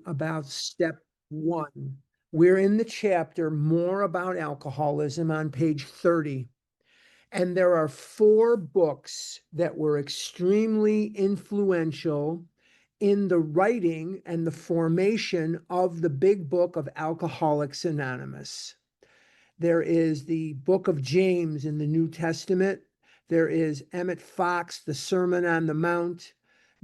about step one. We're in the chapter More About Alcoholism on page 30. And there are four books that were extremely influential in the writing and the formation of the big book of Alcoholics Anonymous. There is the book of James in the New Testament. There is Emmett Fox, the Sermon on the Mount.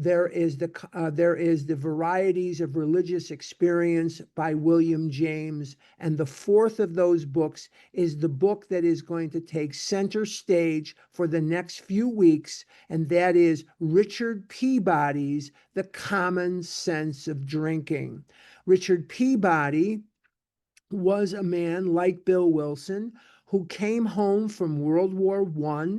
There is the Varieties of Religious Experience by William James. And the fourth of those books is the book that is going to take center stage for the next few weeks, and that is Richard Peabody's The Common Sense of Drinking. Richard Peabody was a man like Bill Wilson who came home from World War I,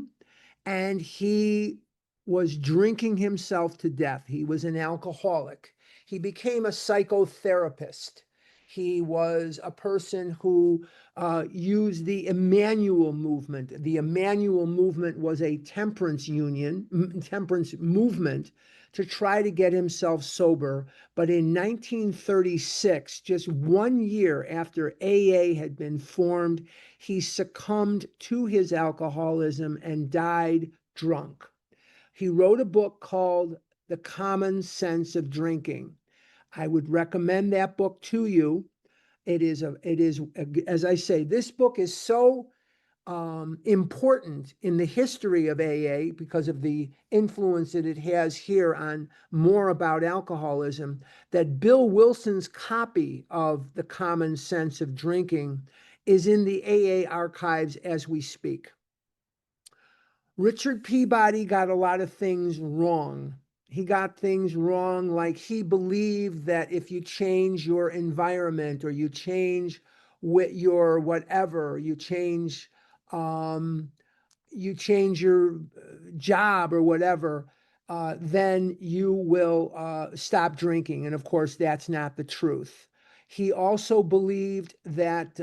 and he was drinking himself to death. He was an alcoholic. He became a psychotherapist. He was a person who used the Emmanuel movement. The Emmanuel movement was a temperance movement to try to get himself sober. But in 1936, just 1 year after AA had been formed, he succumbed to his alcoholism and died drunk. He wrote a book called The Common Sense of Drinking. I would recommend that book to you. As I say, this book is so important in the history of AA because of the influence that it has here on More About Alcoholism, that Bill Wilson's copy of The Common Sense of Drinking is in the AA archives as we speak. Richard Peabody got a lot of things wrong. He got things wrong, like he believed that if you change your environment or you change your whatever, you change your job or whatever, then you will stop drinking. And of course, that's not the truth. He also believed that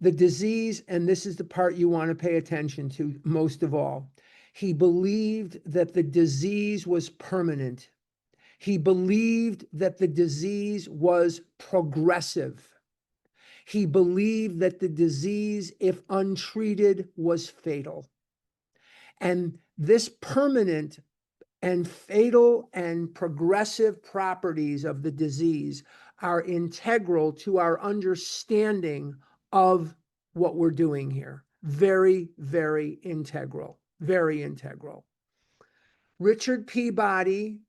the disease, and this is the part you want to pay attention to most of all, he believed that the disease was permanent. He believed that the disease was progressive. He believed that the disease, if untreated, was fatal. And this permanent and fatal and progressive properties of the disease are integral to our understanding of what we're doing here. Very, very integral. Very integral. Richard Peabody,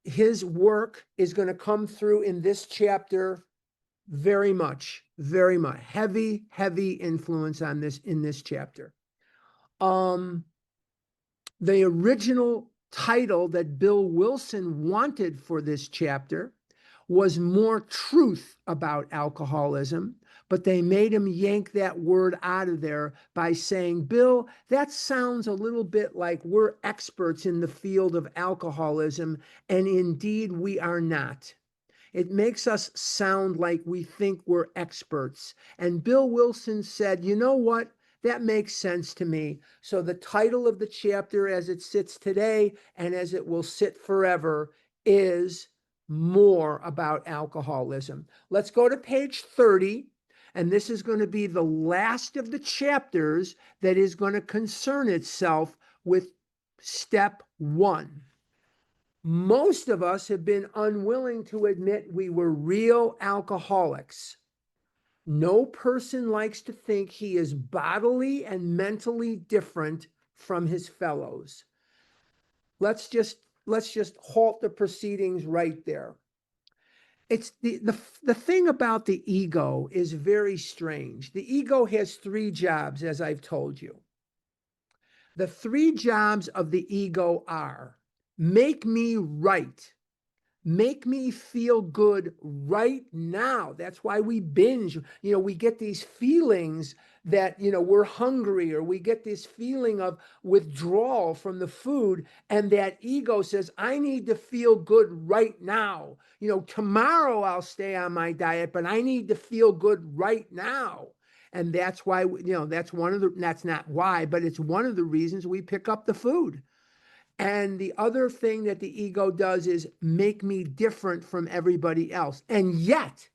his work is going to come through in this chapter very much. Heavy, heavy influence on this in this chapter. The original title that Bill Wilson wanted for this chapter was More Truth About Alcoholism, but they made him yank that word out of there by saying, Bill, that sounds a little bit like we're experts in the field of alcoholism, and indeed we are not. It makes us sound like we think we're experts. And Bill Wilson said, you know what? That makes sense to me. So the title of the chapter as it sits today and as it will sit forever is More About Alcoholism. Let's go to page 30. And this is going to be the last of the chapters that is going to concern itself with step one. Most of us have been unwilling to admit we were real alcoholics. No person likes to think he is bodily and mentally different from his fellows. Let's just halt the proceedings right there. It's the thing about the ego is very strange. The ego has three jobs, as I've told you. The three jobs of the ego are: make me right. Make me feel good right now. That's why we binge. We get these feelings that, we're hungry, or we get this feeling of withdrawal from the food. And that ego says, I need to feel good right now. Tomorrow I'll stay on my diet, but I need to feel good right now. And that's why, that's not why, but it's one of the reasons we pick up the food. And the other thing that the ego does is make me different from everybody else. And yet,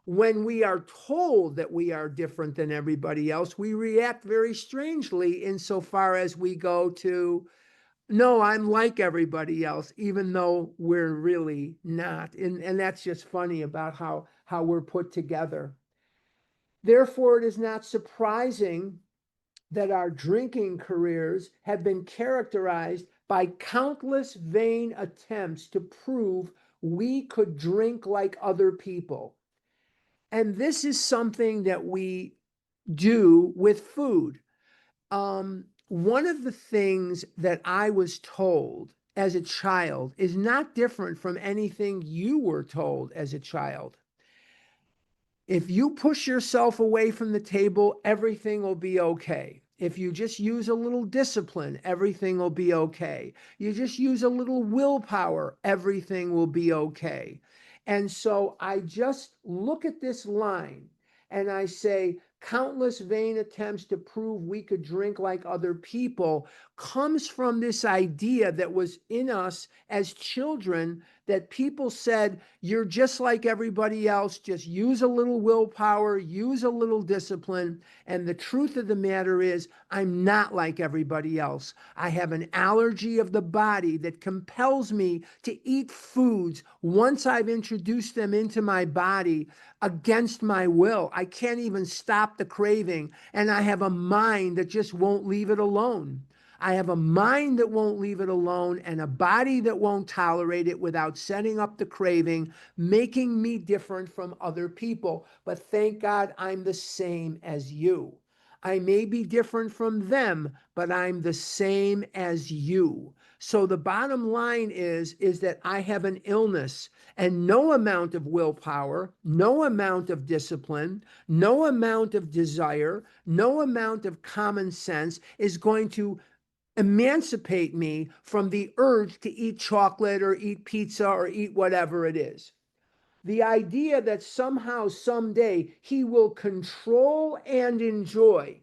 when we are told that we are different than everybody else, we react very strangely insofar as we go to, no, I'm like everybody else, even though we're really not. And that's just funny about how we're put together. Therefore, it is not surprising that our drinking careers have been characterized by countless vain attempts to prove we could drink like other people. And this is something that we do with food. One of the things that I was told as a child is not different from anything you were told as a child. If you push yourself away from the table, everything will be okay. If you just use a little discipline, everything will be okay. You just use a little willpower, everything will be okay. And so I just look at this line and I say, countless vain attempts to prove we could drink like other people comes from this idea that was in us as children, that people said, you're just like everybody else, just use a little willpower, use a little discipline. And the truth of the matter is, I'm not like everybody else. I have an allergy of the body that compels me to eat foods once I've introduced them into my body against my will. I can't even stop the craving, and I have a mind that just won't leave it alone. I have a mind that won't leave it alone and a body that won't tolerate it without setting up the craving, making me different from other people. But thank God I'm the same as you. I may be different from them, but I'm the same as you. So the bottom line is that I have an illness, and no amount of willpower, no amount of discipline, no amount of desire, no amount of common sense is going to emancipate me from the urge to eat chocolate or eat pizza or eat whatever it is. The idea that somehow, someday, he will control and enjoy.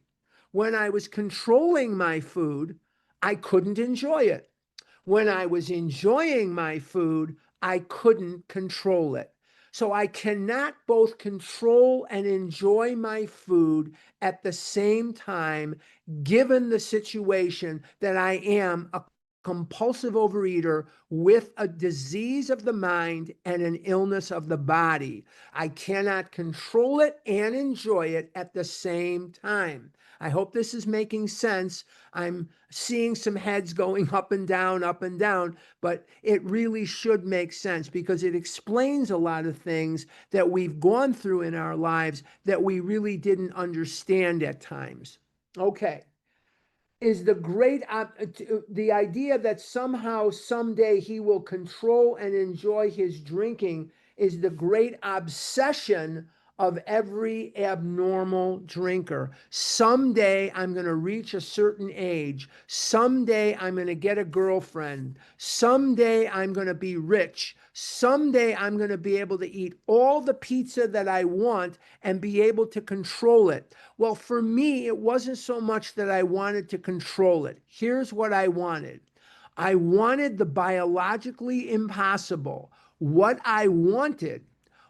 When I was controlling my food, I couldn't enjoy it. When I was enjoying my food, I couldn't control it. So I cannot both control and enjoy my food at the same time, given the situation that I am a compulsive overeater with a disease of the mind and an illness of the body. I cannot control it and enjoy it at the same time. I hope this is making sense. I'm seeing some heads going up and down, but it really should make sense because it explains a lot of things that we've gone through in our lives that we really didn't understand at times. Okay. Is the idea that somehow, someday he will control and enjoy his drinking is the great obsession of every abnormal drinker. Someday I'm going to reach a certain age. Someday I'm going to get a girlfriend. Someday I'm going to be rich. Someday I'm going to be able to eat all the pizza that I want and be able to control it. Well, for me, it wasn't so much that I wanted to control it. Here's what I wanted. I wanted the biologically impossible. What I wanted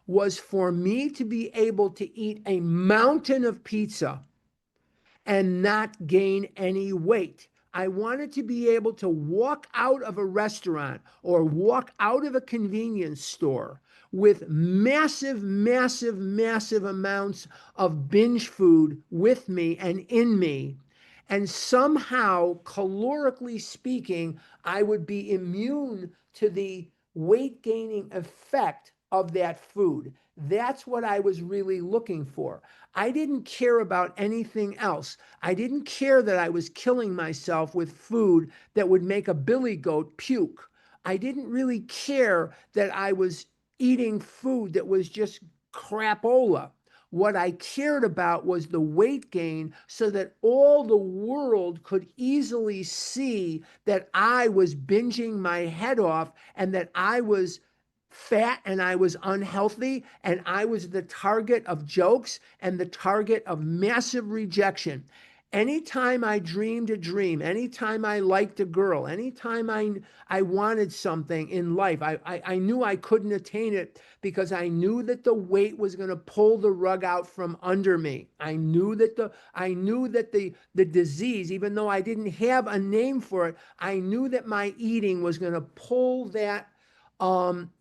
was for me to be able to eat a mountain of pizza and not gain any weight. I wanted to be able to walk out of a restaurant or walk out of a convenience store with massive, massive, massive amounts of binge food with me and in me. And somehow, calorically speaking, I would be immune to the weight gaining effect of that food. That's what I was really looking for. I didn't care about anything else. I didn't care that I was killing myself with food that would make a billy goat puke. I didn't really care that I was eating food that was just crapola. What I cared about was the weight gain so that all the world could easily see that I was binging my head off and that I was fat and I was unhealthy and I was the target of jokes and the target of massive rejection. Anytime I dreamed a dream, anytime I liked a girl, anytime I wanted something in life, I knew I couldn't attain it because I knew that the weight was going to pull the rug out from under me. I knew that the disease, even though I didn't have a name for it, I knew that my eating was going to pull that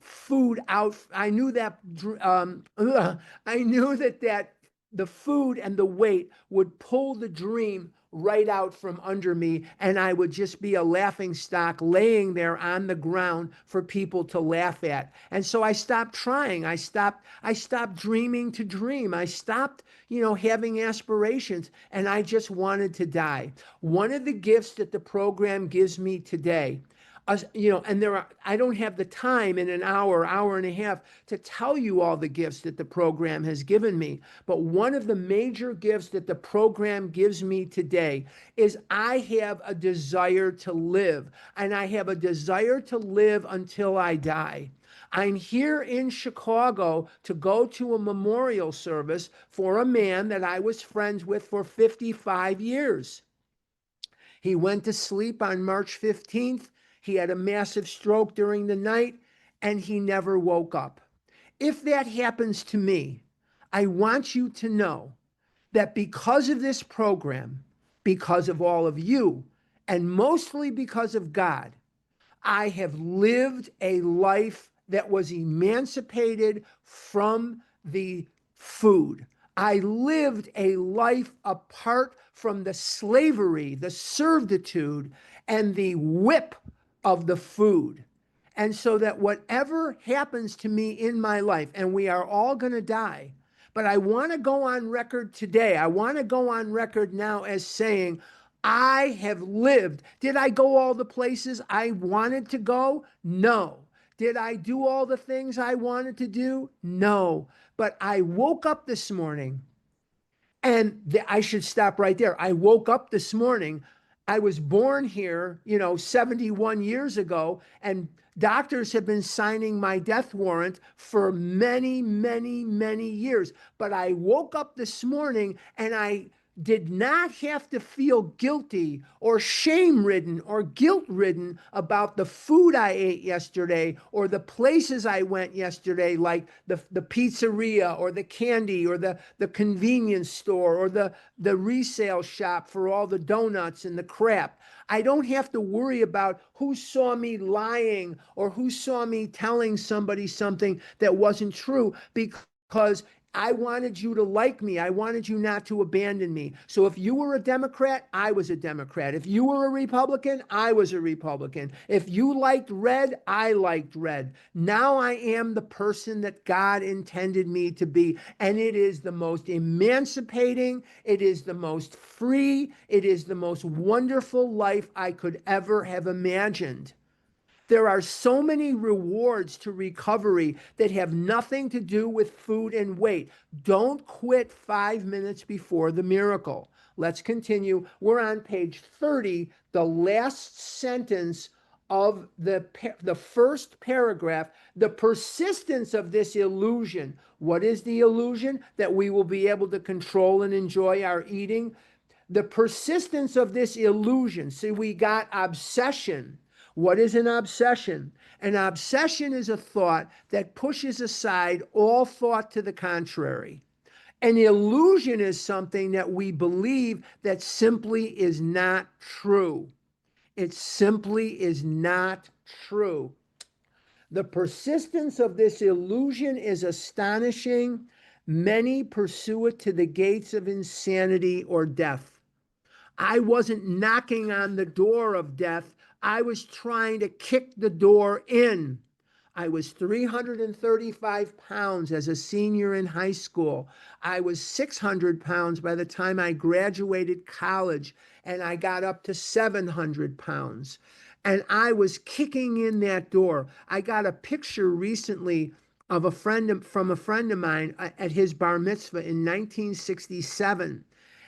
food out. I knew that I knew that the food and the weight would pull the dream right out from under me, and I would just be a laughing stock laying there on the ground for people to laugh at. And so I stopped trying. I stopped dreaming to dream. I stopped, having aspirations, and I just wanted to die. One of the gifts that the program gives me today, and I don't have the time in an hour and a half to tell you all the gifts that the program has given me. But one of the major gifts that the program gives me today is I have a desire to live, and I have a desire to live until I die. I'm here in Chicago to go to a memorial service for a man that I was friends with for 55 years. He went to sleep on March 15th. He had a massive stroke during the night, and he never woke up. If that happens to me, I want you to know that because of this program, because of all of you, and mostly because of God, I have lived a life that was emancipated from the food. I lived a life apart from the slavery, the servitude, and the whip of the food. And so that whatever happens to me in my life, and we are all going to die, but I want to go on record today. I want to go on record now as saying, I have lived. Did I go all the places I wanted to go? No. Did I do all the things I wanted to do? No. But I woke up this morning, and I should stop right there. I woke up this morning. I was born here, 71 years ago, and doctors have been signing my death warrant for many, many, many years. But I woke up this morning, and I did not have to feel guilty or shame ridden or guilt ridden about the food I ate yesterday or the places I went yesterday, like the pizzeria or the candy or the convenience store or the resale shop for all the donuts and the crap. I don't have to worry about who saw me lying or who saw me telling somebody something that wasn't true, because I wanted you to like me. I wanted you not to abandon me. So if you were a Democrat, I was a Democrat. If you were a Republican, I was a Republican. If you liked red, I liked red. Now I am the person that God intended me to be. And it is the most emancipating, it is the most free, it is the most wonderful life I could ever have imagined. There are so many rewards to recovery that have nothing to do with food and weight. Don't quit 5 minutes before the miracle. Let's continue. We're on page 30, the last sentence of the first paragraph. The persistence of this illusion. What is the illusion? That we will be able to control and enjoy our eating. The persistence of this illusion. See, we got obsession. What is an obsession? An obsession is a thought that pushes aside all thought to the contrary. An illusion is something that we believe that simply is not true. It simply is not true. The persistence of this illusion is astonishing. Many pursue it to the gates of insanity or death. I wasn't knocking on the door of death. I was trying to kick the door in. I was 335 pounds as a senior in high school. I was 600 pounds by the time I graduated college, and I got up to 700 pounds. And I was kicking in that door. I got a picture recently of a friend of mine at his bar mitzvah in 1967.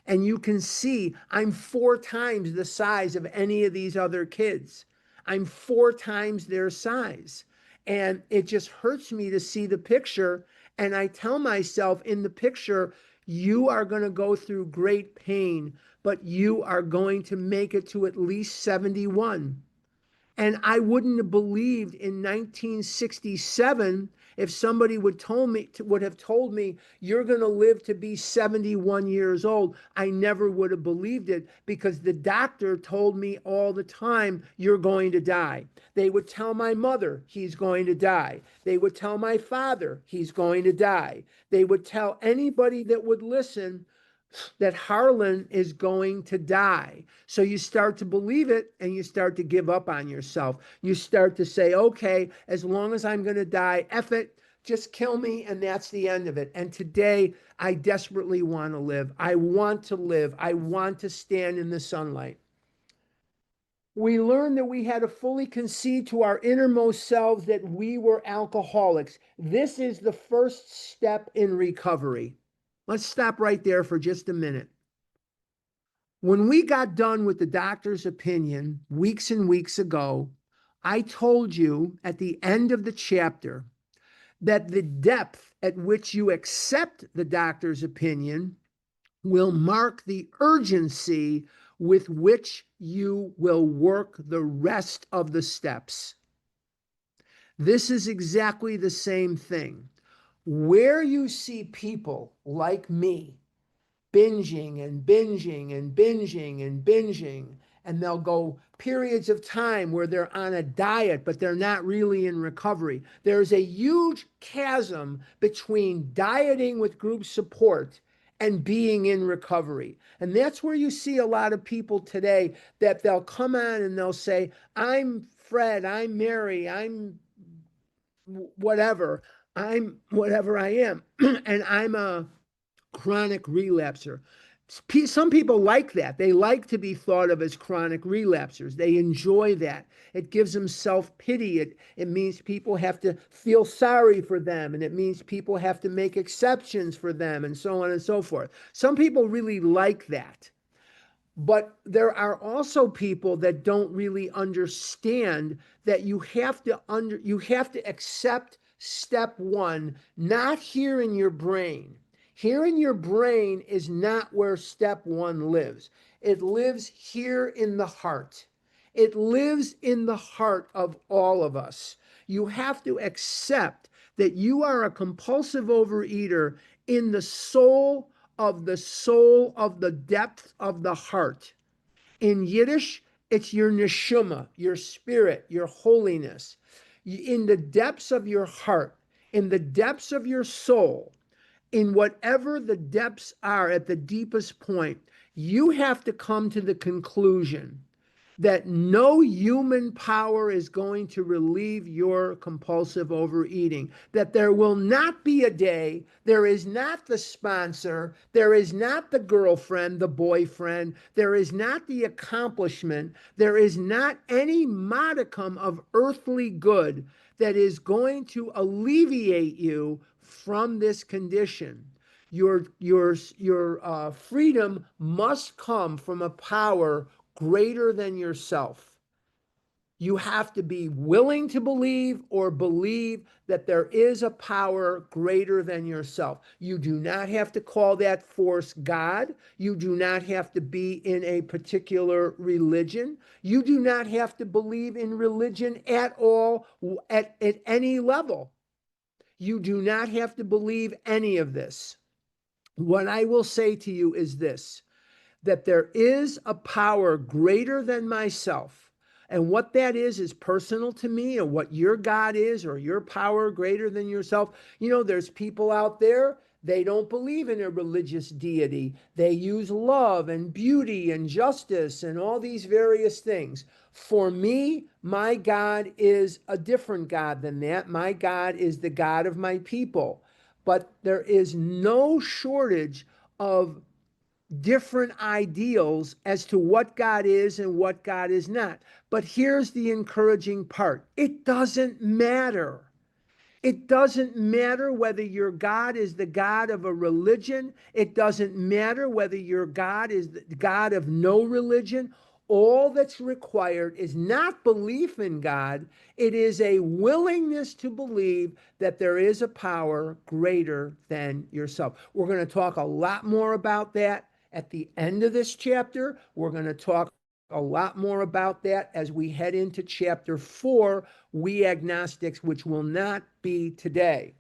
And you can see I'm 4 times the size of any of these other kids. I'm 4 times their size. And it just hurts me to see the picture. And I tell myself in the picture, You are going to go through great pain, but you are going to make it to at least 71. And I wouldn't have believed in 1967 if somebody would have told me you're going to live to be 71 years old. I never would have believed it because the doctor told me all the time you're going to die. They would tell my mother he's going to die. They would tell my father he's going to die. They would tell anybody that would listen that Harlan is going to die. So you start to believe it and you start to give up on yourself. You start to say, okay, as long as I'm going to die, F it, just kill me, and that's the end of it. And today, I desperately want to live. I want to live. I want to stand in the sunlight. We learned that we had to fully concede to our innermost selves that we were alcoholics. This is the first step in recovery. Let's stop right there for just a minute. When we got done with the doctor's opinion weeks and weeks ago, I told you at the end of the chapter that the depth at which you accept the doctor's opinion will mark the urgency with which you will work the rest of the steps. This is exactly the same thing. Where you see people like me binging and binging and binging and binging, and they'll go periods of time where they're on a diet, but they're not really in recovery. There's a huge chasm between dieting with group support and being in recovery. And that's where you see a lot of people today that they'll come on and they'll say, I'm Fred, I'm Mary, I'm whatever, I'm whatever I am, and I'm a chronic relapser. Some people like that. They like to be thought of as chronic relapsers. They enjoy that. It gives them self-pity. It means people have to feel sorry for them, and it means people have to make exceptions for them, and so on and so forth. Some people really like that. But there are also people that don't really understand that you have to accept step one, not here in your brain. Here in your brain is not where step one lives. It lives here in the heart. It lives in the heart of all of us. You have to accept that you are a compulsive overeater in the soul of the depth of the heart. In Yiddish, it's your neshama, your spirit, your holiness. In the depths of your heart, in the depths of your soul, in whatever the depths are at the deepest point, you have to come to the conclusion that no human power is going to relieve your compulsive overeating, that there will not be a day, there is not the sponsor, there is not the girlfriend, the boyfriend, there is not the accomplishment, there is not any modicum of earthly good that is going to alleviate you from this condition. Your freedom must come from a power greater than yourself. You have to be willing to believe or believe that there is a power greater than yourself. You do not have to call that force God. You do not have to be in a particular religion. You do not have to believe in religion at all, at any level. You do not have to believe any of this. What I will say to you is this, that there is a power greater than myself. And what that is personal to me, and what your God is or your power greater than yourself. You know, there's people out there, they don't believe in a religious deity. They use love and beauty and justice and all these various things. For me, my God is a different God than that. My God is the God of my people. But there is no shortage of different ideals as to what God is and what God is not. But here's the encouraging part. It doesn't matter. It doesn't matter whether your God is the God of a religion. It doesn't matter whether your God is the God of no religion. All that's required is not belief in God, it is a willingness to believe that there is a power greater than yourself. We're going to talk a lot more about that at the end of this chapter. We're going to talk a lot more about that as we head into chapter 4, We Agnostics, which will not be today.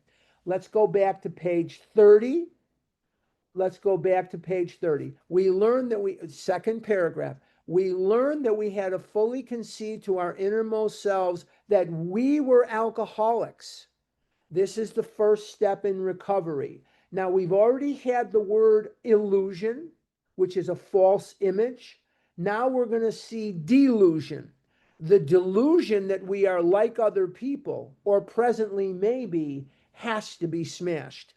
Let's go back to page 30. Let's go back to page 30. We learned that second paragraph, we learned that we had to fully concede to our innermost selves that we were alcoholics. This is the first step in recovery. Now, we've already had the word illusion, which is a false image. Now we're going to see delusion, the delusion that we are like other people, or presently maybe, has to be smashed.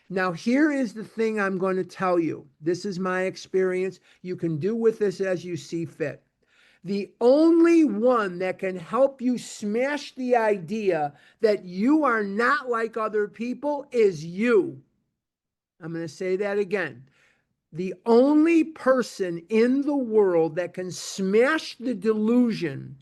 Now, here is the thing I'm going to tell you. This is my experience. You can do with this as you see fit. The only one that can help you smash the idea that you are not like other people is you. I'm going to say that again. The only person in the world that can smash the delusion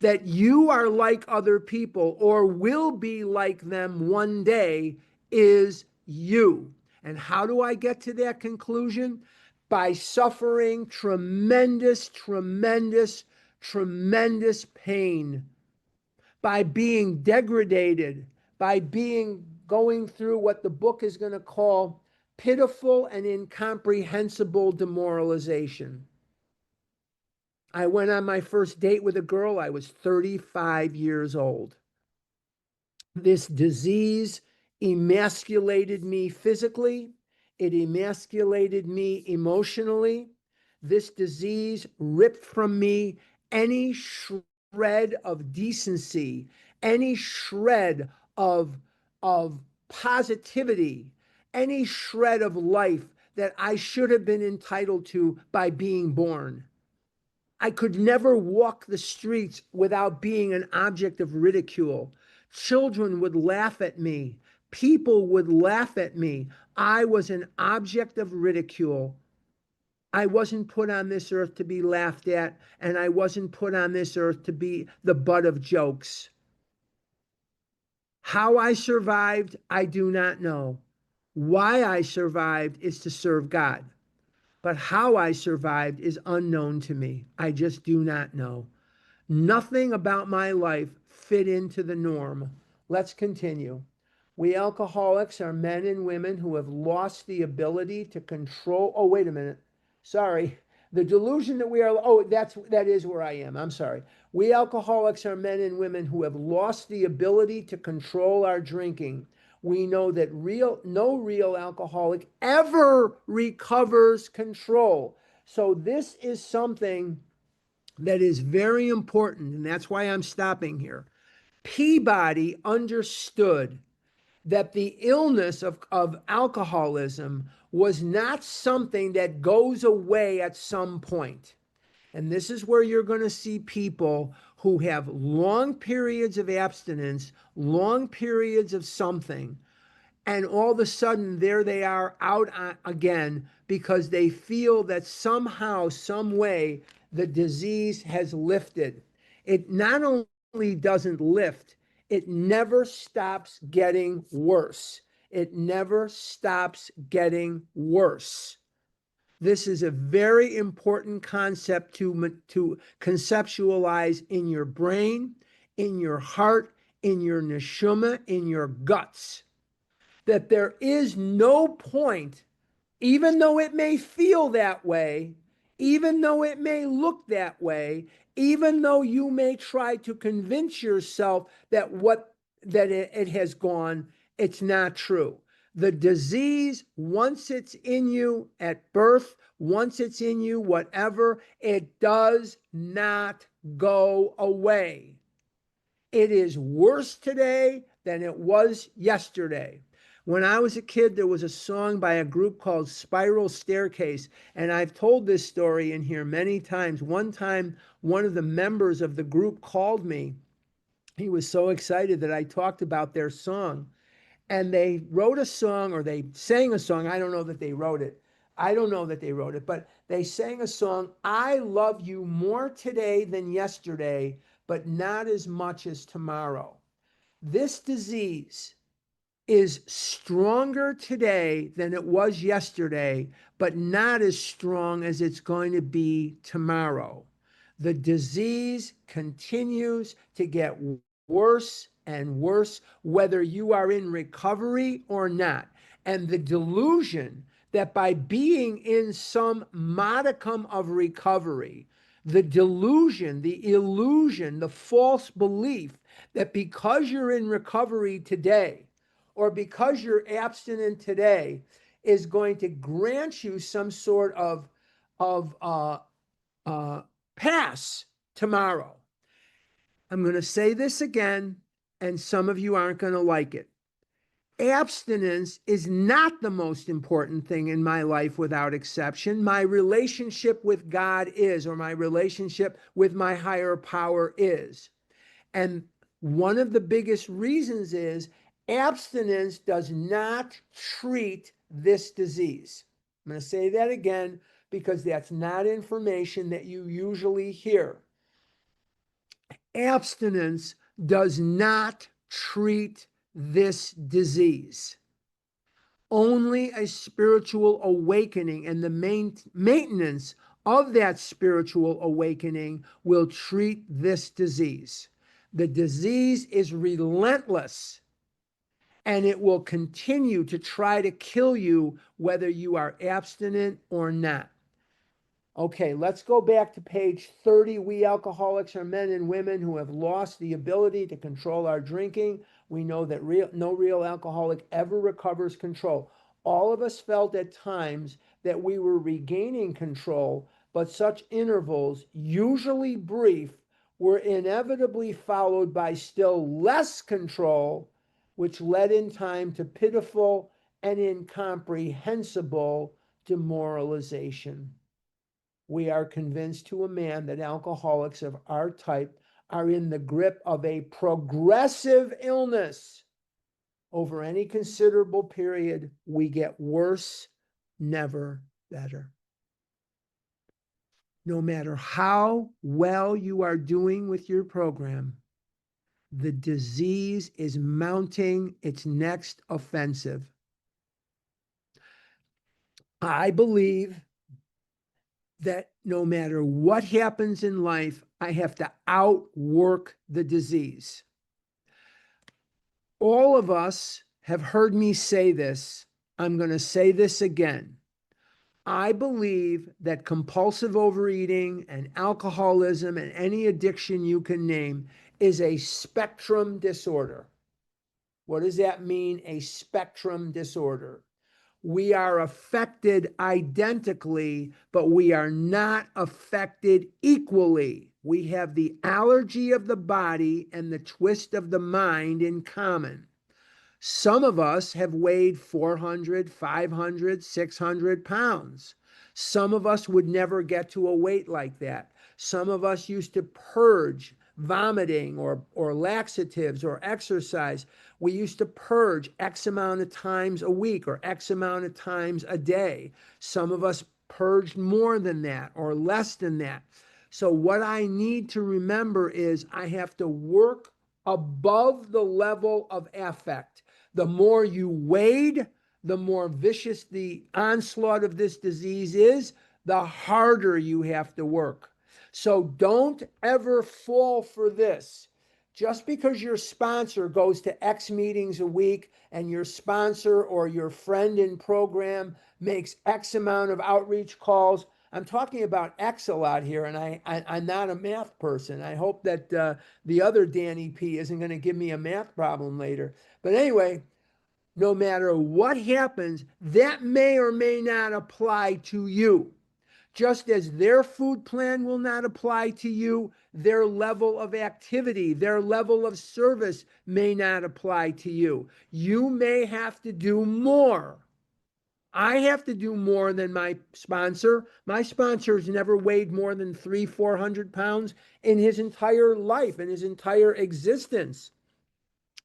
that you are like other people or will be like them one day is you. And how do I get to that conclusion? By suffering tremendous, tremendous, tremendous pain, by being degraded, by going through what the book is going to call pitiful and incomprehensible demoralization. I went on my first date with a girl. I was 35 years old. This disease emasculated me physically. It emasculated me emotionally. This disease ripped from me any shred of decency, any shred of positivity, any shred of life that I should have been entitled to by being born. I could never walk the streets without being an object of ridicule. Children would laugh at me. People would laugh at me. I was an object of ridicule. I wasn't put on this earth to be laughed at, and I wasn't put on this earth to be the butt of jokes. How I survived, I do not know. Why I survived is to serve God. But how I survived is unknown to me. I just do not know. Nothing about my life fit into the norm. Let's continue. We alcoholics are men and women who have lost the ability to control. Oh, wait a minute. Sorry. The delusion that we are, that is where I am. I'm sorry. We alcoholics are men and women who have lost the ability to control our drinking. We know that no real alcoholic ever recovers control. So this is something that is very important, and that's why I'm stopping here. Peabody understood that the illness of alcoholism was not something that goes away at some point. And this is where you're going to see people who have long periods of abstinence, long periods of something, and all of a sudden there they are out again because they feel that somehow, some way, the disease has lifted. It not only doesn't lift, it never stops getting worse. It never stops getting worse. This is a very important concept to conceptualize in your brain, in your heart, in your neshama, in your guts. That there is no point, even though it may feel that way, even though it may look that way, even though you may try to convince yourself that it has gone, it's not true. The disease, once it's in you at birth, once it's in you, whatever, it does not go away. It is worse today than it was yesterday. When I was a kid, there was a song by a group called Spiral Staircase, and I've told this story in here many times. One time, one of the members of the group called me. He was so excited that I talked about their song, and they wrote a song, or they sang a song. I don't know that they wrote it, I don't know that they wrote it, but they sang a song, I love you more today than yesterday, but not as much as tomorrow. This disease is stronger today than it was yesterday, but not as strong as it's going to be tomorrow. The disease continues to get worse and worse, whether you are in recovery or not. And the delusion that by being in some modicum of recovery, the delusion, the illusion, the false belief that because you're in recovery today, or because you're abstinent today, is going to grant you some sort of pass tomorrow. I'm going to say this again, and some of you aren't going to like it. Abstinence is not the most important thing in my life without exception. My relationship with God is, or my relationship with my higher power is. And one of the biggest reasons is abstinence does not treat this disease. I'm going to say that again because that's not information that you usually hear. Abstinence does not treat this disease. Only a spiritual awakening and the maintenance of that spiritual awakening will treat this disease. The disease is relentless, and it will continue to try to kill you whether you are abstinent or not. Okay, let's go back to page 30. We alcoholics are men and women who have lost the ability to control our drinking. We know that no real alcoholic ever recovers control. All of us felt at times that we were regaining control, but such intervals, usually brief, were inevitably followed by still less control, which led in time to pitiful and incomprehensible demoralization. We are convinced to a man that alcoholics of our type are in the grip of a progressive illness. Over any considerable period, we get worse, never better. No matter how well you are doing with your program, the disease is mounting its next offensive. I believe that no matter what happens in life, I have to outwork the disease. All of us have heard me say this. I'm going to say this again. I believe that compulsive overeating and alcoholism and any addiction you can name is a spectrum disorder. What does that mean, a spectrum disorder? We are affected identically, but we are not affected equally. We have the allergy of the body and the twist of the mind in common. Some of us have weighed 400, 500, 600 pounds. Some of us would never get to a weight like that. Some of us used to purge vomiting or laxatives or exercise. We used to purge X amount of times a week or X amount of times a day. Some of us purged more than that or less than that. So what I need to remember is I have to work above the level of affect. The more you weighed, the more vicious the onslaught of this disease is, the harder you have to work. So don't ever fall for this. Just because your sponsor goes to X meetings a week and your sponsor or your friend in program makes X amount of outreach calls, I'm talking about X a lot here, and I'm not a math person. I hope that the other Danny P isn't going to give me a math problem later. But anyway, no matter what happens, that may or may not apply to you. Just as their food plan will not apply to you, their level of activity, their level of service may not apply to you. You may have to do more. I have to do more than my sponsor. My sponsor has never weighed more than 300-400 pounds in his entire life, in his entire existence.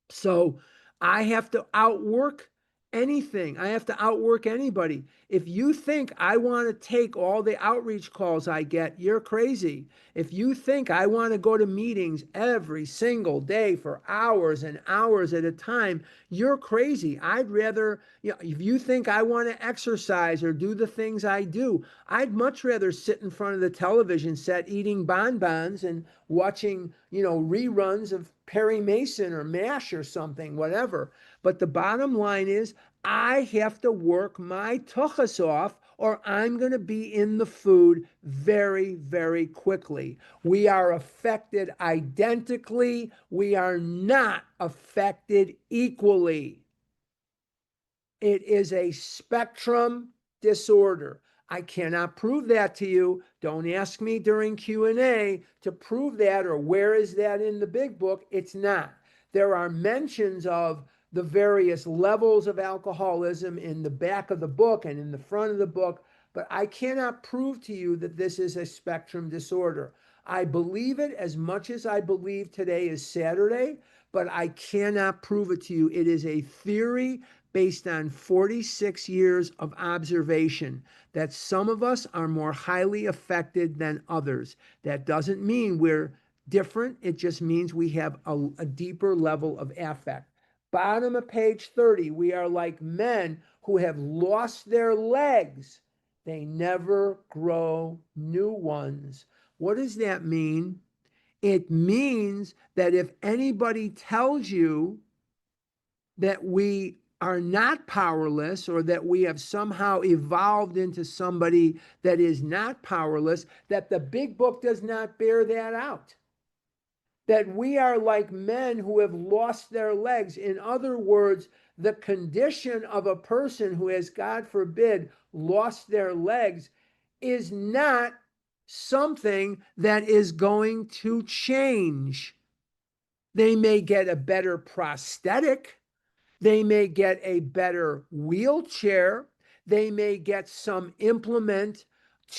So I have to outwork anything. I have to outwork anybody. If you think I want to take all the outreach calls I get, you're crazy. If you think I want to go to meetings every single day for hours and hours at a time, you're crazy. I'd rather, if you think I want to exercise or do the things I do, I'd much rather sit in front of the television set eating bonbons and watching, reruns of Perry Mason or MASH or something, whatever. But the bottom line is, I have to work my tuchus off or I'm going to be in the food very, very quickly. We are affected identically. We are not affected equally. It is a spectrum disorder. I cannot prove that to you. Don't ask me during Q&A to prove that or where is that in the big book. It's not. There are mentions of the various levels of alcoholism in the back of the book and in the front of the book, but I cannot prove to you that this is a spectrum disorder. I believe it as much as I believe today is Saturday, but I cannot prove it to you. It is a theory based on 46 years of observation that some of us are more highly affected than others. That doesn't mean we're different. It just means we have a deeper level of affect. Bottom of page 30, we are like men who have lost their legs. They never grow new ones. What does that mean? It means that if anybody tells you that we are not powerless or that we have somehow evolved into somebody that is not powerless, that the big book does not bear that out. That we are like men who have lost their legs. In other words, the condition of a person who has, God forbid, lost their legs is not something that is going to change. They may get a better prosthetic. They may get a better wheelchair. They may get some implement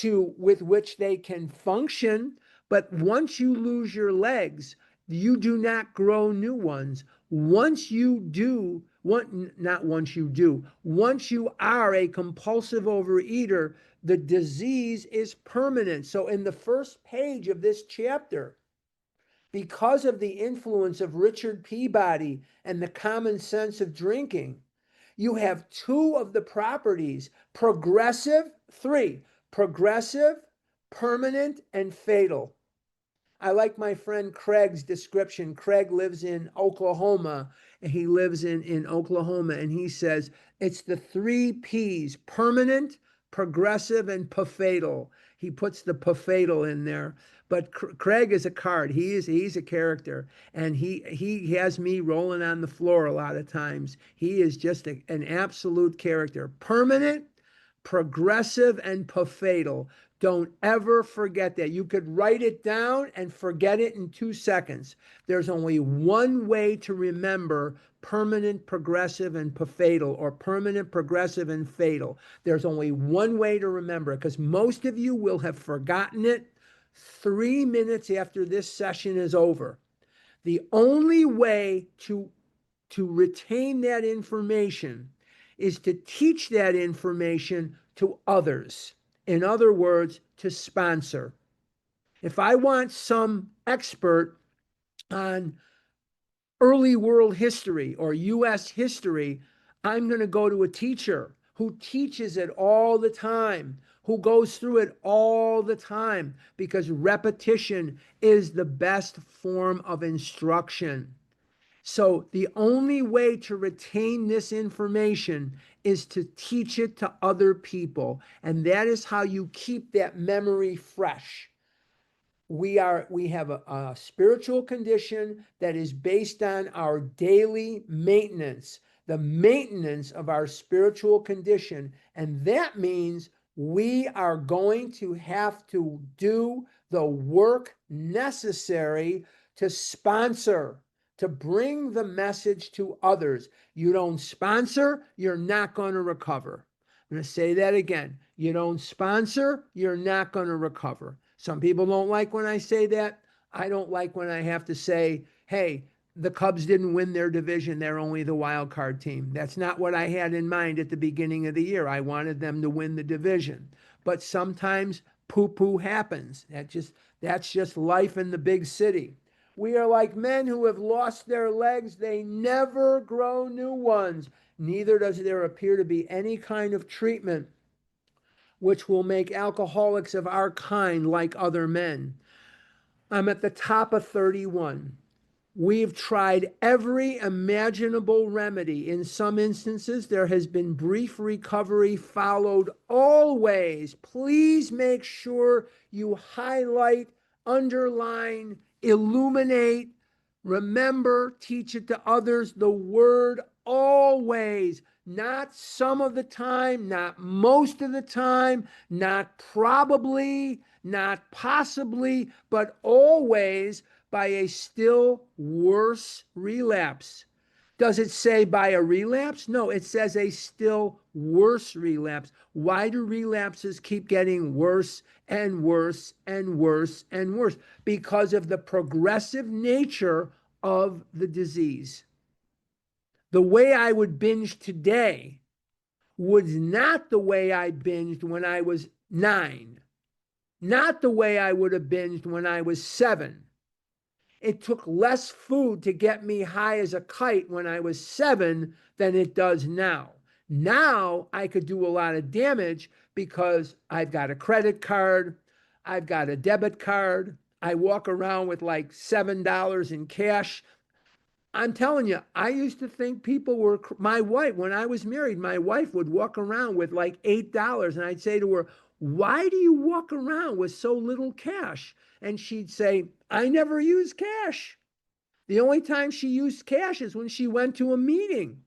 with which they can function. But once you lose your legs, you do not grow new ones. Once you do, not once you do, once you are a compulsive overeater, the disease is permanent. So in the first page of this chapter, because of the influence of Richard Peabody and the common sense of drinking, you have two of the properties, three, progressive, permanent, and fatal. I like my friend Craig's description. Craig lives in Oklahoma, and he lives in Oklahoma, and he says it's the three P's: permanent, progressive, and fatal. He puts the fatal in there. But Craig is a card. He's a character, and he has me rolling on the floor a lot of times. He is just an absolute character. Permanent, progressive, and fatal. Don't ever forget that. You could write it down and forget it in 2 seconds. There's only one way to remember permanent, progressive, and fatal, or permanent, progressive, and fatal. There's only one way to remember it, because most of you will have forgotten it 3 minutes after this session is over. The only way to retain that information is to teach that information to others. In other words, to sponsor. If I want some expert on early world history or US history, I'm going to go to a teacher who teaches it all the time, who goes through it all the time, because repetition is the best form of instruction. So the only way to retain this information is to teach it to other people. And that is how you keep that memory fresh. We have a spiritual condition that is based on our daily maintenance, the maintenance of our spiritual condition. And that means we are going to have to do the work necessary to sponsor, to bring the message to others. You don't sponsor, you're not going to recover. I'm going to say that again. You don't sponsor, you're not going to recover. Some people don't like when I say that. I don't like when I have to say, hey, the Cubs didn't win their division. They're only the wild card team. That's not what I had in mind at the beginning of the year. I wanted them to win the division. But sometimes poo-poo happens. That's just life in the big city. We are like men who have lost their legs. They never grow new ones. Neither does there appear to be any kind of treatment which will make alcoholics of our kind like other men. I'm at the top of 31. We've tried every imaginable remedy. In some instances, there has been brief recovery followed always. Please make sure you highlight, underline, illuminate, remember, teach it to others. The word always, not some of the time, not most of the time, not probably, not possibly, but always by a still worse relapse. Does it say by a relapse? No, it says a still worse relapse. Why do relapses keep getting worse and worse and worse and worse? Because of the progressive nature of the disease. The way I would binge today was not the way I binged when I was 9, not the way I would have binged when I was 7. It took less food to get me high as a kite when I was 7 than it does now. Now I could do a lot of damage because I've got a credit card, I've got a debit card, I walk around with like $7 in cash. I'm telling you, I used to think people were, my wife, when I was married, my wife would walk around with like $8. And I'd say to her, why do you walk around with so little cash? And she'd say, I never use cash. The only time she used cash is when she went to a meeting.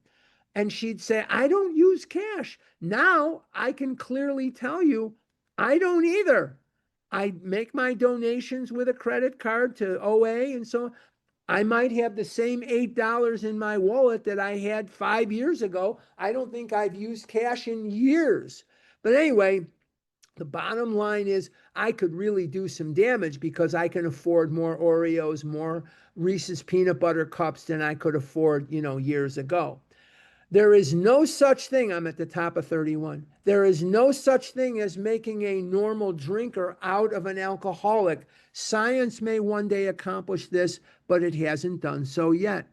And she'd say, I don't use cash. Now I can clearly tell you, I don't either. I make my donations with a credit card to OA and so on. I might have the same $8 in my wallet that I had 5 years ago. I don't think I've used cash in years. But anyway, the bottom line is I could really do some damage because I can afford more Oreos, more Reese's peanut butter cups than I could afford, years ago. There is no such thing, I'm at the top of 31. There is no such thing as making a normal drinker out of an alcoholic. Science may one day accomplish this, but it hasn't done so yet.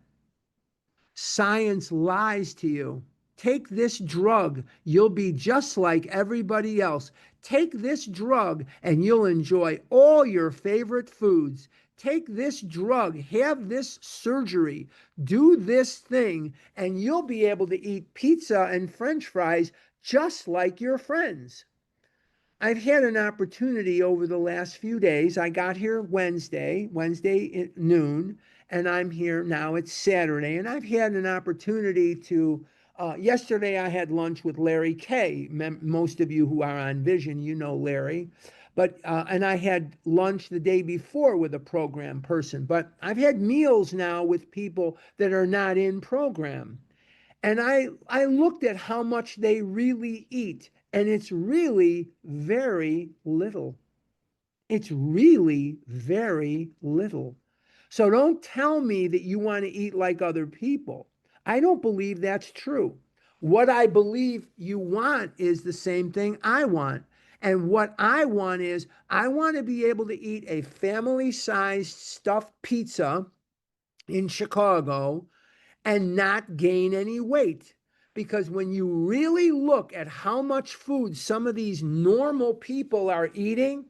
Science lies to you. Take this drug, you'll be just like everybody else. Take this drug and you'll enjoy all your favorite foods. Take this drug, have this surgery, do this thing, and you'll be able to eat pizza and French fries just like your friends. I've had an opportunity over the last few days. I got here Wednesday at noon, and I'm here now. It's Saturday, and I've had an opportunity to. Yesterday, I had lunch with Larry Kay. Most of you who are on Vision, you know Larry. And I had lunch the day before with a program person. But I've had meals now with people that are not in program. And I looked at how much they really eat, and it's really very little. It's really very little. So don't tell me that you want to eat like other people. I don't believe that's true. What I believe you want is the same thing I want. And what I want is I want to be able to eat a family-sized stuffed pizza in Chicago and not gain any weight. Because when you really look at how much food some of these normal people are eating,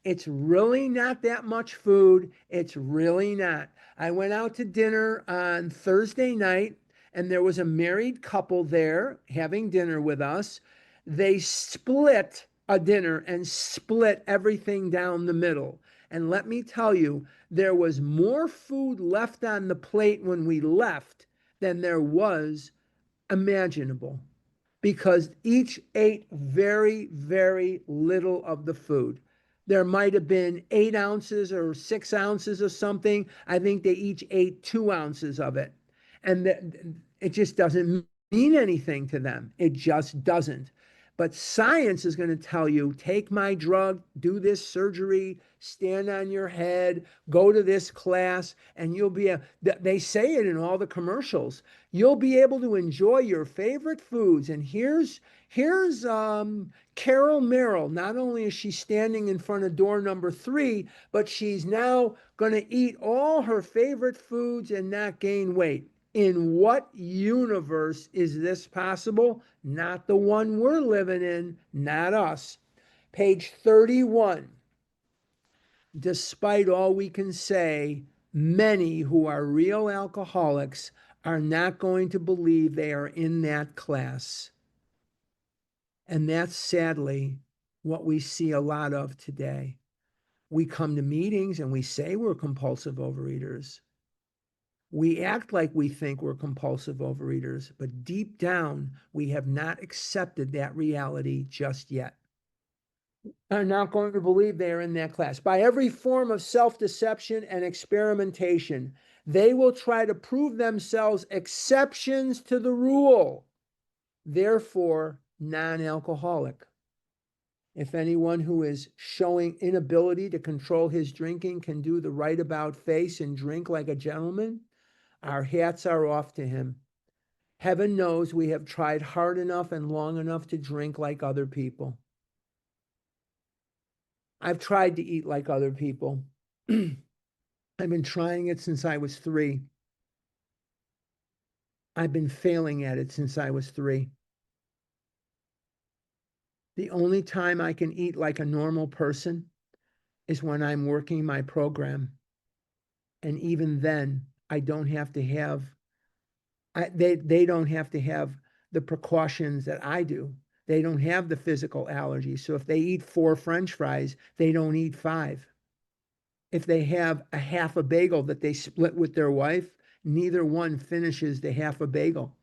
it's really not that much food. It's really not. I went out to dinner on Thursday night, and there was a married couple there having dinner with us. They split a dinner and split everything down the middle. And let me tell you, there was more food left on the plate when we left than there was imaginable, because each ate very, very little of the food. There might have been 8 ounces or 6 ounces of something. I think they each ate 2 ounces of it. And it just doesn't mean anything to them. It just doesn't. But science is going to tell you, take my drug, do this surgery, stand on your head, go to this class, and you'll be they say it in all the commercials. You'll be able to enjoy your favorite foods. And here's Carol Merrill. Not only is she standing in front of door number 3, but she's now going to eat all her favorite foods and not gain weight. In what universe is this possible? Not the one we're living in, not us. Page 31. Despite all we can say, many who are real alcoholics are not going to believe they are in that class. And that's sadly what we see a lot of today. We come to meetings and we say we're compulsive overeaters. We act like we think we're compulsive overeaters, but deep down, we have not accepted that reality just yet. Are not going to believe they are in that class. By every form of self-deception and experimentation, they will try to prove themselves exceptions to the rule, therefore non-alcoholic. If anyone who is showing inability to control his drinking can do the right about face and drink like a gentleman, our hats are off to him. Heaven knows we have tried hard enough and long enough to drink like other people. I've tried to eat like other people. I've been trying it since I was 3. I've been failing at it since I was 3. The only time I can eat like a normal person is when I'm working my program. And even then, I don't have to have they don't have to have the precautions that I do. They don't have the physical allergies. So if they eat 4 French fries, they don't eat 5. If they have a half a bagel that they split with their wife, neither one finishes the half a bagel.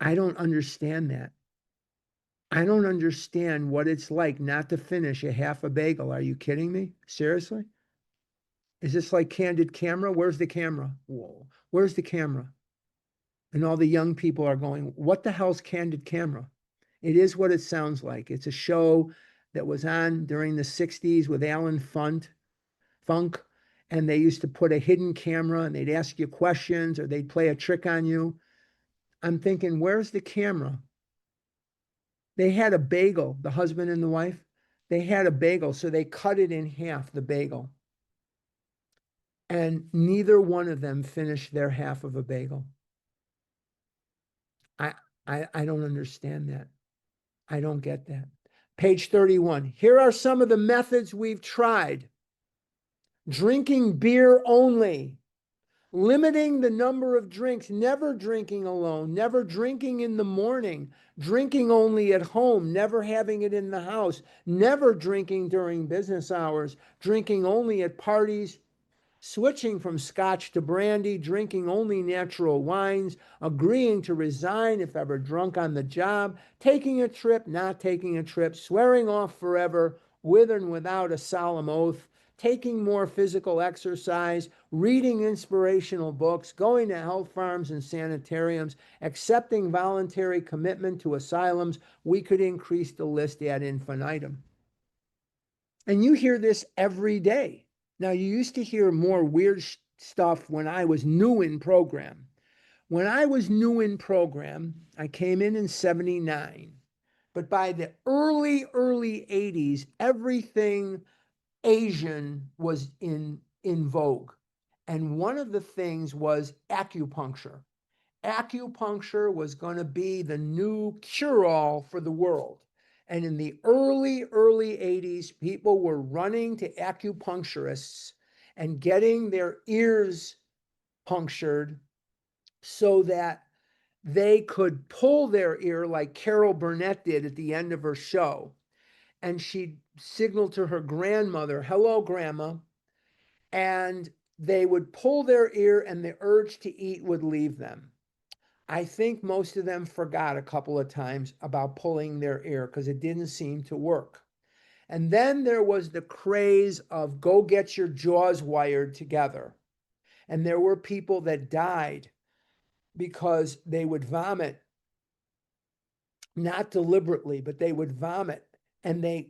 I don't understand that. I don't understand what it's like not to finish a half a bagel. Are you kidding me? Seriously? Is this like Candid Camera? Where's the camera? Whoa. Where's the camera? And all the young people are going, what the hell's Candid Camera? It is what it sounds like. It's a show that was on during the 60s with Alan Funk, and they used to put a hidden camera and they'd ask you questions or they'd play a trick on you. I'm thinking, where's the camera? They had a bagel, the husband and the wife. They had a bagel, so they cut it in half, the bagel. And neither one of them finished their half of a bagel. I don't understand that. I don't get that. Page 31. Here are some of the methods we've tried. Drinking beer only. Limiting the number of drinks, never drinking alone, never drinking in the morning, drinking only at home, never having it in the house, never drinking during business hours, drinking only at parties, switching from scotch to brandy, drinking only natural wines, agreeing to resign if ever drunk on the job, taking a trip, not taking a trip, swearing off forever, with and without a solemn oath, taking more physical exercise, reading inspirational books, going to health farms and sanitariums, accepting voluntary commitment to asylums. We could increase the list ad infinitum. And you hear this every day. Now, you used to hear more weird stuff when I was new in program. When I was new in program, I came in 79. But by the early 80s, everything Asian was in vogue. And one of the things was acupuncture. Acupuncture was going to be the new cure-all for the world. And in the early 80s, people were running to acupuncturists and getting their ears punctured so that they could pull their ear like Carol Burnett did at the end of her show. And she'd signal to her grandmother, hello, grandma. And they would pull their ear and the urge to eat would leave them. I think most of them forgot a couple of times about pulling their ear because it didn't seem to work. And then there was the craze of go get your jaws wired together. And there were people that died because they would vomit not deliberately, but they would vomit, and they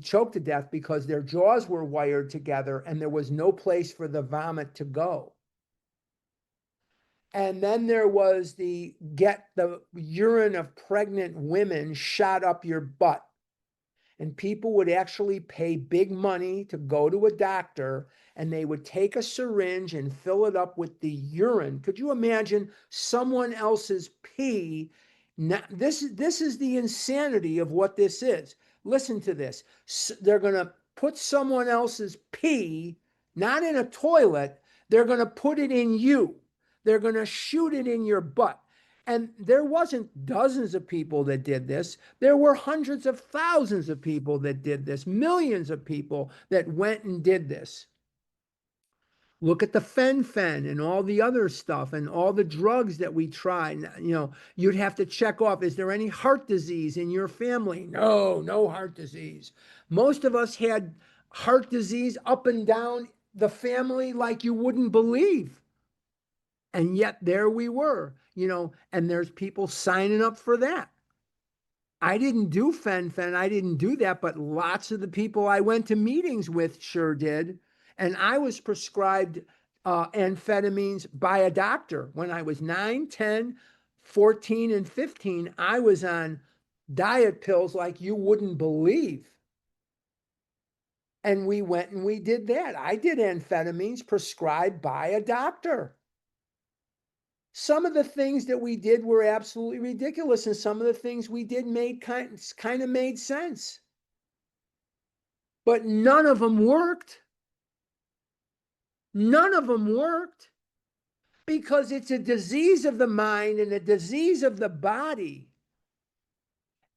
choked to death because their jaws were wired together and there was no place for the vomit to go. And then there was the get the urine of pregnant women shot up your butt. And people would actually pay big money to go to a doctor, and they would take a syringe and fill it up with the urine. Could you imagine someone else's pee? Now, this is the insanity of what this is. Listen to this. They're going to put someone else's pee, not in a toilet, they're going to put it in you. They're going to shoot it in your butt. And there wasn't dozens of people that did this. There were hundreds of thousands of people that did this, millions of people that went and did this. Look at the fen-phen and all the other stuff and all the drugs that we tried. You know, you'd have to check off, is there any heart disease in your family? No, no heart disease. Most of us had heart disease up and down the family like you wouldn't believe. And yet there we were, you know, and there's people signing up for that. I didn't do fen-phen, I didn't do that, but lots of the people I went to meetings with sure did. And I was prescribed amphetamines by a doctor when I was 9, 10, 14, and 15. I was on diet pills like you wouldn't believe. And we went and we did that. I did amphetamines prescribed by a doctor. Some of the things that we did were absolutely ridiculous, and some of the things we did made kind of made sense. But none of them worked. None of them worked because it's a disease of the mind and a disease of the body.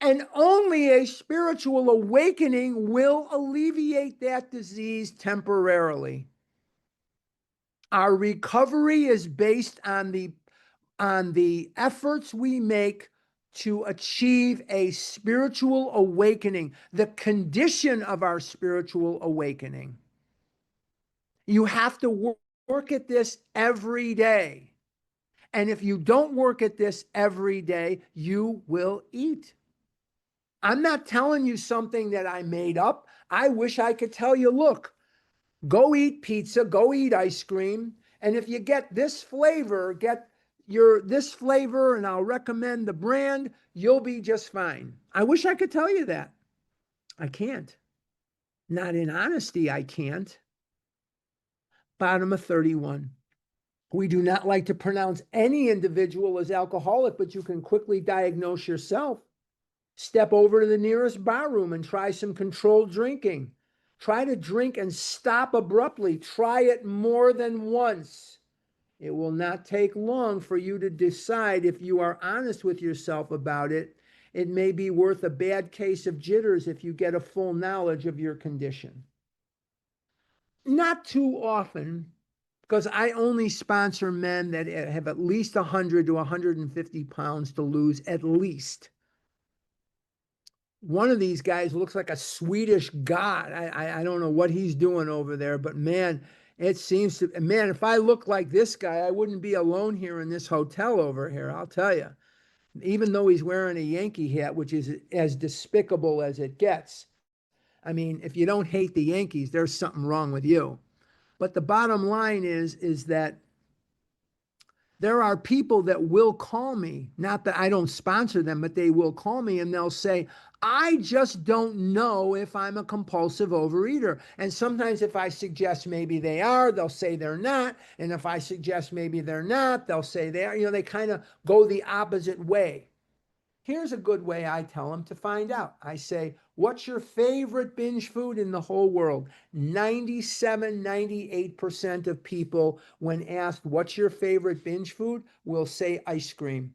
And only a spiritual awakening will alleviate that disease temporarily. Our recovery is based on the efforts we make to achieve a spiritual awakening, the condition of our spiritual awakening. You have to work at this every day. And if you don't work at this every day, you will eat. I'm not telling you something that I made up. I wish I could tell you, look, go eat pizza, go eat ice cream. And if you get this flavor, get this flavor, and I'll recommend the brand, you'll be just fine. I wish I could tell you that. I can't. Not in honesty, I can't. Bottom of 31. We do not like to pronounce any individual as alcoholic, but you can quickly diagnose yourself. Step over to the nearest bar room and try some controlled drinking. Try to drink and stop abruptly. Try it more than once. It will not take long for you to decide if you are honest with yourself about it. It may be worth a bad case of jitters if you get a full knowledge of your condition. Not too often, because I only sponsor men that have at least 100 to 150 pounds to lose, at least. One of these guys looks like a Swedish god. I don't know what he's doing over there, but man, it seems to, man, if I look like this guy, I wouldn't be alone here in this hotel over here, I'll tell you. Even though he's wearing a Yankee hat, which is as despicable as it gets. I mean, if you don't hate the Yankees, there's something wrong with you. But the bottom line is that there are people that will call me, not that I don't sponsor them, but they will call me and they'll say, I just don't know if I'm a compulsive overeater. And sometimes if I suggest maybe they are, they'll say they're not. And if I suggest maybe they're not, they'll say they are. You know, they kind of go the opposite way. Here's a good way I tell them to find out. I say, what's your favorite binge food in the whole world? 97, 98% of people, when asked, what's your favorite binge food, will say ice cream.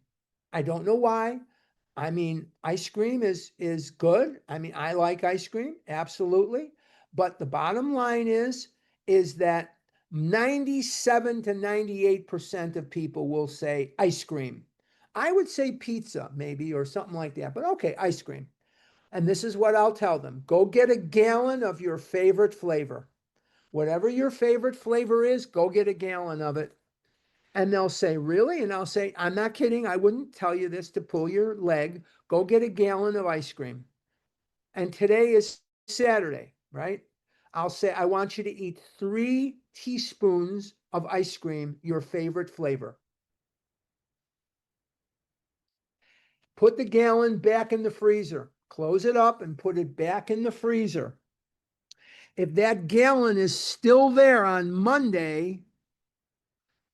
I don't know why. I mean, ice cream is good. I mean, I like ice cream, absolutely. But the bottom line is that 97 to 98% of people will say ice cream. I would say pizza maybe or something like that, but okay, ice cream. And this is what I'll tell them. Go get a gallon of your favorite flavor. Whatever your favorite flavor is, go get a gallon of it. And they'll say, really? And I'll say, I'm not kidding. I wouldn't tell you this to pull your leg. Go get a gallon of ice cream. And today is Saturday, right? I'll say, I want you to eat 3 teaspoons of ice cream, your favorite flavor. Put the gallon back in the freezer. Close it up and put it back in the freezer. If that gallon is still there on Monday,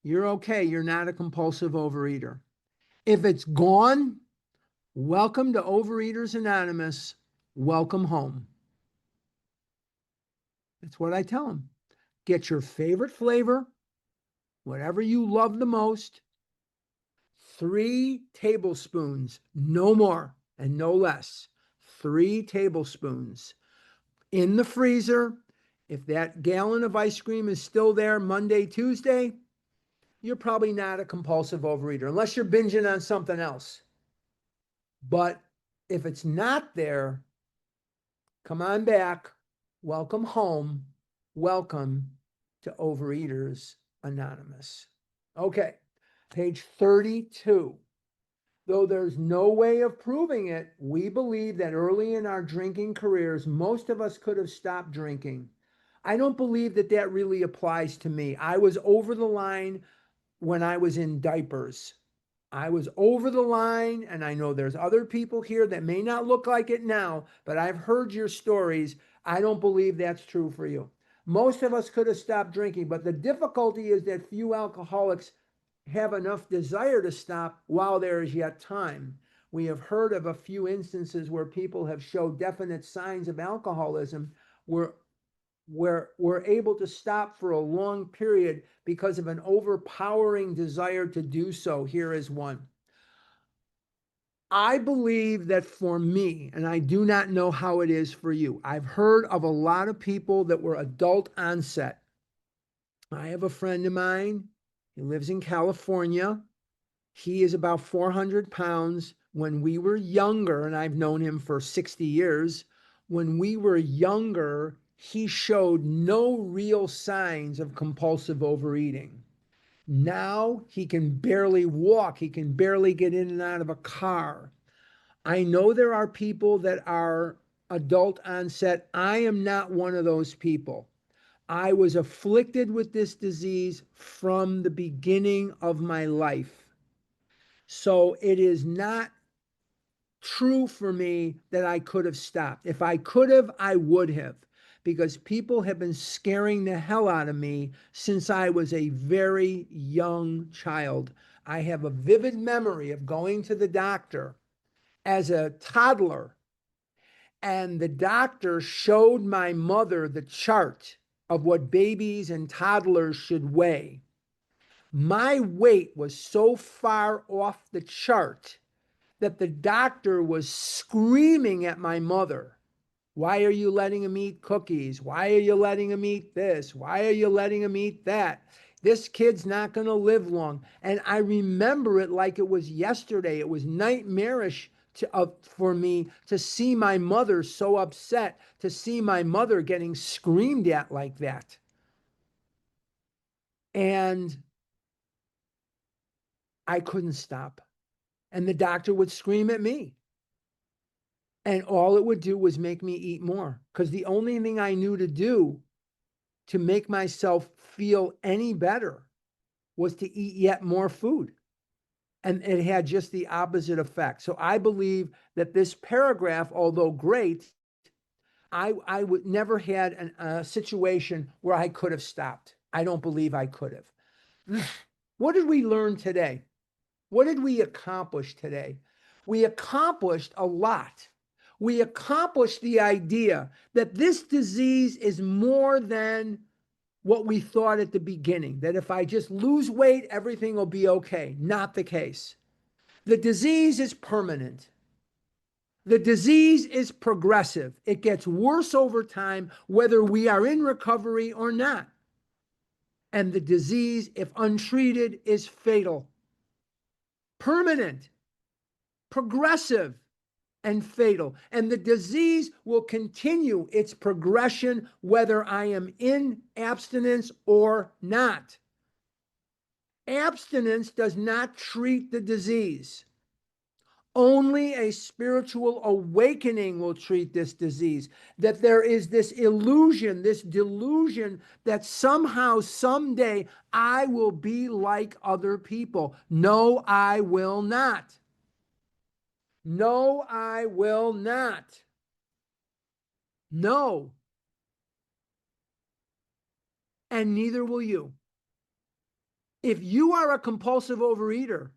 you're okay. You're not a compulsive overeater. If it's gone, welcome to Overeaters Anonymous. Welcome home. That's what I tell them. Get your favorite flavor, whatever you love the most, 3 tablespoons, no more and no less. 3 tablespoons in the freezer. If that gallon of ice cream is still there Monday, Tuesday, you're probably not a compulsive overeater unless you're binging on something else. But if it's not there, come on back. Welcome home. Welcome to Overeaters Anonymous. Okay, page 32. Though there's no way of proving it, we believe that early in our drinking careers, most of us could have stopped drinking. I don't believe that that really applies to me. I was over the line when I was in diapers. I was over the line, and I know there's other people here that may not look like it now, but I've heard your stories. I don't believe that's true for you. Most of us could have stopped drinking, but the difficulty is that few alcoholics have enough desire to stop while there is yet time. We have heard of a few instances where people have showed definite signs of alcoholism where we're able to stop for a long period because of an overpowering desire to do so. Here is one. I believe that for me, and I do not know how it is for you, I've heard of a lot of people that were adult onset. I have a friend of mine, he lives in California. He is about 400 pounds. When we were younger, and I've known him for 60 years, when we were younger, he showed no real signs of compulsive overeating. Now he can barely walk, he can barely get in and out of a car. I know there are people that are adult onset. I am not one of those people. I was afflicted with this disease from the beginning of my life. So it is not true for me that I could have stopped. If I could have, I would have, because people have been scaring the hell out of me since I was a very young child. I have a vivid memory of going to the doctor as a toddler, and the doctor showed my mother the chart of what babies and toddlers should weigh. My weight was so far off the chart that the doctor was screaming at my mother. Why are you letting him eat cookies? Why are you letting him eat this? Why are you letting him eat that? This kid's not going to live long. And I remember it like it was yesterday. It was nightmarish for me to see my mother so upset, to see my mother getting screamed at like that. And I couldn't stop. And the doctor would scream at me. And all it would do was make me eat more, because the only thing I knew to do to make myself feel any better was to eat yet more food. And it had just the opposite effect. So I believe that this paragraph, although great, I would never had a situation where I could have stopped. I don't believe I could have. What did we learn today? What did we accomplish today? We accomplished a lot. We accomplished the idea that this disease is more than what we thought at the beginning, that if I just lose weight, everything will be okay. Not the case. The disease is permanent. The disease is progressive. It gets worse over time, whether we are in recovery or not. And the disease, if untreated, is fatal. Permanent, progressive, and fatal. And the disease will continue its progression whether I am in abstinence or not. Abstinence does not treat the disease. Only a spiritual awakening will treat this disease. That there is this illusion, this delusion that somehow, someday, I will be like other people. No, I will not. No, I will not. No. And neither will you. If you are a compulsive overeater,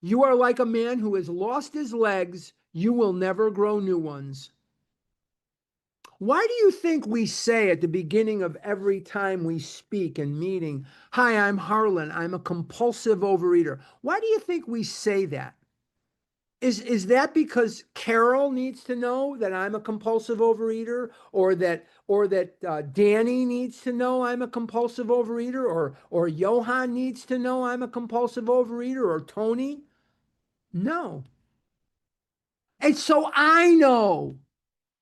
you are like a man who has lost his legs. You will never grow new ones. Why do you think we say at the beginning of every time we speak in meeting, "Hi, I'm Harlan. I'm a compulsive overeater"? Why do you think we say that? Is that because Carol needs to know that I'm a compulsive overeater, or that Danny needs to know I'm a compulsive overeater, or Johan needs to know I'm a compulsive overeater, or Tony? No. And so I know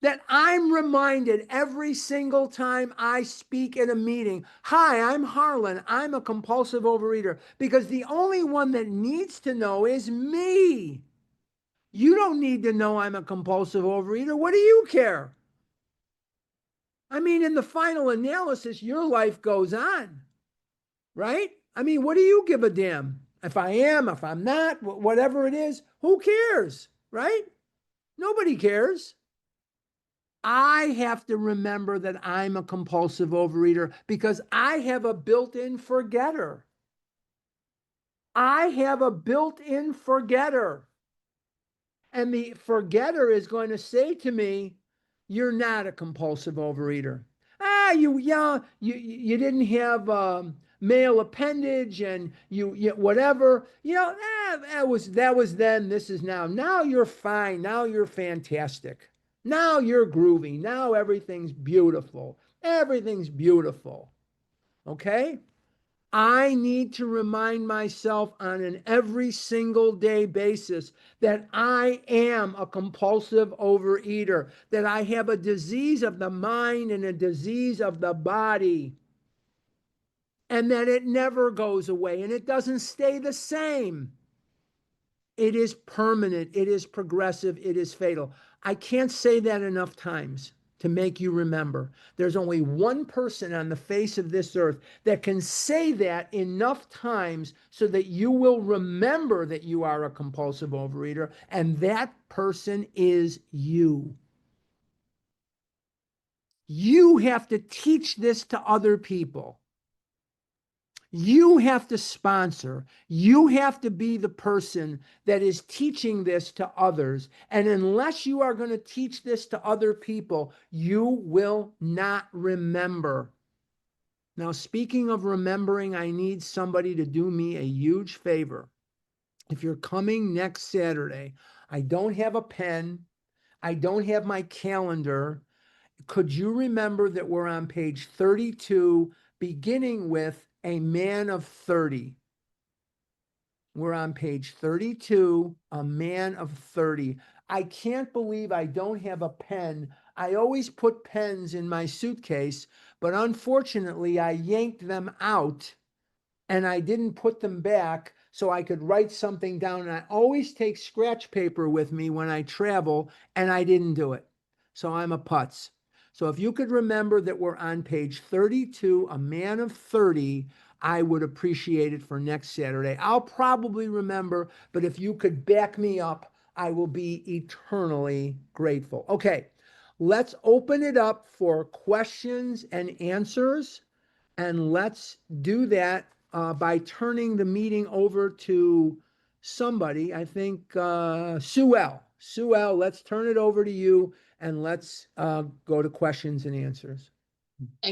that I'm reminded every single time I speak in a meeting, "Hi, I'm Harlan. I'm a compulsive overeater," because the only one that needs to know is me. You don't need to know I'm a compulsive overeater. What do you care? I mean, in the final analysis, your life goes on, right? I mean, what do you give a damn? If I am, if I'm not, whatever it is, who cares, right? Nobody cares. I have to remember that I'm a compulsive overeater because I have a built-in forgetter. I have a built-in forgetter. And the forgetter is going to say to me, "You're not a compulsive overeater. You didn't have male appendage, and you whatever. That was then. This is now. Now you're fine. Now you're fantastic. Now you're groovy. Now everything's beautiful. Everything's beautiful." Okay? I need to remind myself on an every single day basis that I am a compulsive overeater, that I have a disease of the mind and a disease of the body, and that it never goes away and it doesn't stay the same. It is permanent, it is progressive, it is fatal. I can't say that enough times to make you remember. There's only one person on the face of this earth that can say that enough times so that you will remember that you are a compulsive overeater, and that person is you. You have to teach this to other people. You have to sponsor. You have to be the person that is teaching this to others. And unless you are going to teach this to other people, you will not remember. Now, speaking of remembering, I need somebody to do me a huge favor. If you're coming next Saturday, I don't have a pen. I don't have my calendar. Could you remember that we're on page 32, beginning with a man of 30? We're on page 32, a man of 30. I can't believe I don't have a pen. I always put pens in my suitcase, but unfortunately, I yanked them out and I didn't put them back so I could write something down. And I always take scratch paper with me when I travel, and I didn't do it. So I'm a putz. So if you could remember that we're on page 32, a man of 30, I would appreciate it for next Saturday. I'll probably remember, but if you could back me up, I will be eternally grateful. Okay, let's open it up for questions and answers. And let's do that by turning the meeting over to somebody. I think Sue L. Sue L., let's turn it over to you and let's go to questions and answers.